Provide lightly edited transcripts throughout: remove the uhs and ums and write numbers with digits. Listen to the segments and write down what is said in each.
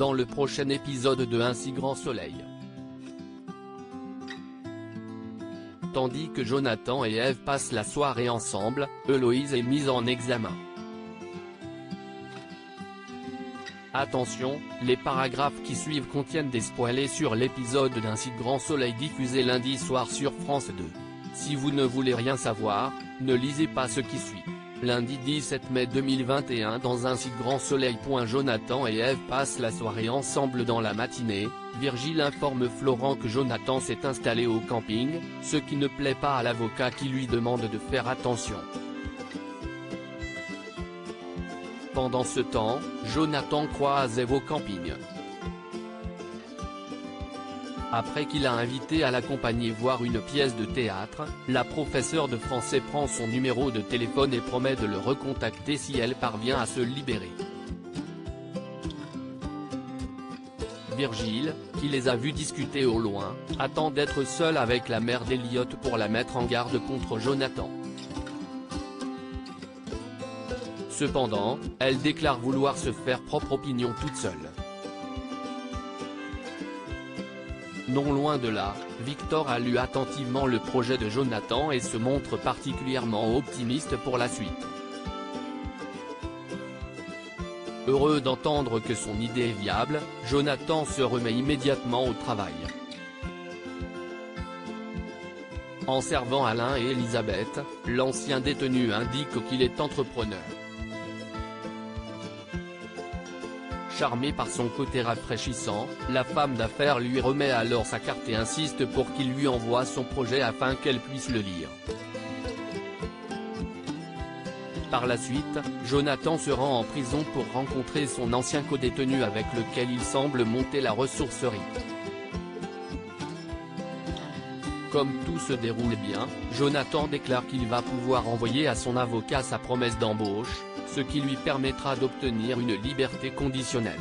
dans le prochain épisode de Un si grand soleil. Tandis que Jonathan et Eve passent la soirée ensemble, Héloïse est mise en examen. Attention, les paragraphes qui suivent contiennent des spoilers sur l'épisode d'Un si grand soleil diffusé lundi soir sur France 2. Si vous ne voulez rien savoir, ne lisez pas ce qui suit. Lundi 17 mai 2021 dans Un si grand soleil. Jonathan et Eve passent la soirée ensemble dans la matinée. Virgile informe Florent que Jonathan s'est installé au camping, ce qui ne plaît pas à l'avocat qui lui demande de faire attention. Pendant ce temps, Jonathan croise Eve au camping. Après qu'il a invité à l'accompagner voir une pièce de théâtre, la professeure de français prend son numéro de téléphone et promet de le recontacter si elle parvient à se libérer. Virgile, qui les a vus discuter au loin, attend d'être seul avec la mère d'Elliot pour la mettre en garde contre Jonathan. Cependant, elle déclare vouloir se faire propre opinion toute seule. Non loin de là, Victor a lu attentivement le projet de Jonathan et se montre particulièrement optimiste pour la suite. Heureux d'entendre que son idée est viable, Jonathan se remet immédiatement au travail. En servant Alain et Elisabeth, l'ancien détenu indique qu'il est entrepreneur. Charmée par son côté rafraîchissant, la femme d'affaires lui remet alors sa carte et insiste pour qu'il lui envoie son projet afin qu'elle puisse le lire. Par la suite, Jonathan se rend en prison pour rencontrer son ancien codétenu avec lequel il semble monter la ressourcerie. Comme tout se déroule bien, Jonathan déclare qu'il va pouvoir envoyer à son avocat sa promesse d'embauche, ce qui lui permettra d'obtenir une liberté conditionnelle.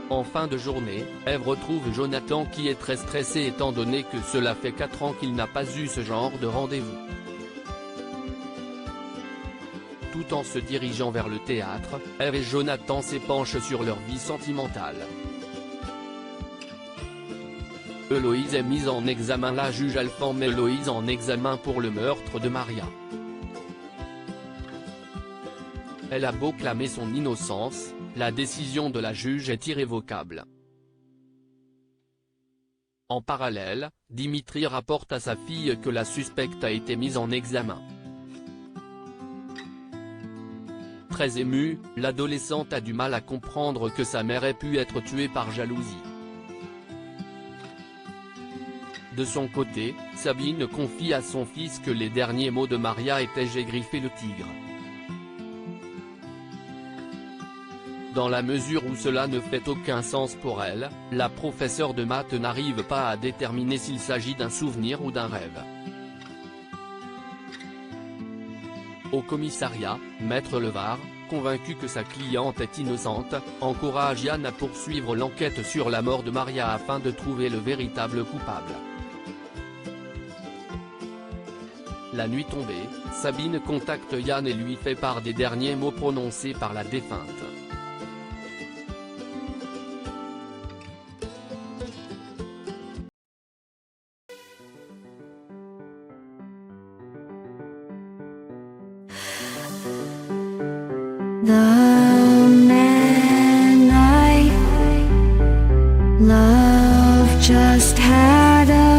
En fin de journée, Eve retrouve Jonathan qui est très stressé étant donné que cela fait 4 ans qu'il n'a pas eu ce genre de rendez-vous. Tout en se dirigeant vers le théâtre, Eve et Jonathan s'épanchent sur leur vie sentimentale. Héloïse est mise en examen. La juge Alphand met Héloïse en examen pour le meurtre de Maria. Elle a beau clamer son innocence, la décision de la juge est irrévocable. En parallèle, Dimitri rapporte à sa fille que la suspecte a été mise en examen. Très émue, l'adolescente a du mal à comprendre que sa mère ait pu être tuée par jalousie. De son côté, Sabine confie à son fils que les derniers mots de Maria étaient « J'ai griffé le tigre ». Dans la mesure où cela ne fait aucun sens pour elle, la professeure de maths n'arrive pas à déterminer s'il s'agit d'un souvenir ou d'un rêve. Au commissariat, Maître Levard, convaincu que sa cliente est innocente, encourage Yann à poursuivre l'enquête sur la mort de Maria afin de trouver le véritable coupable. La nuit tombée, Sabine contacte Yann et lui fait part des derniers mots prononcés par la défunte. The man I love just had a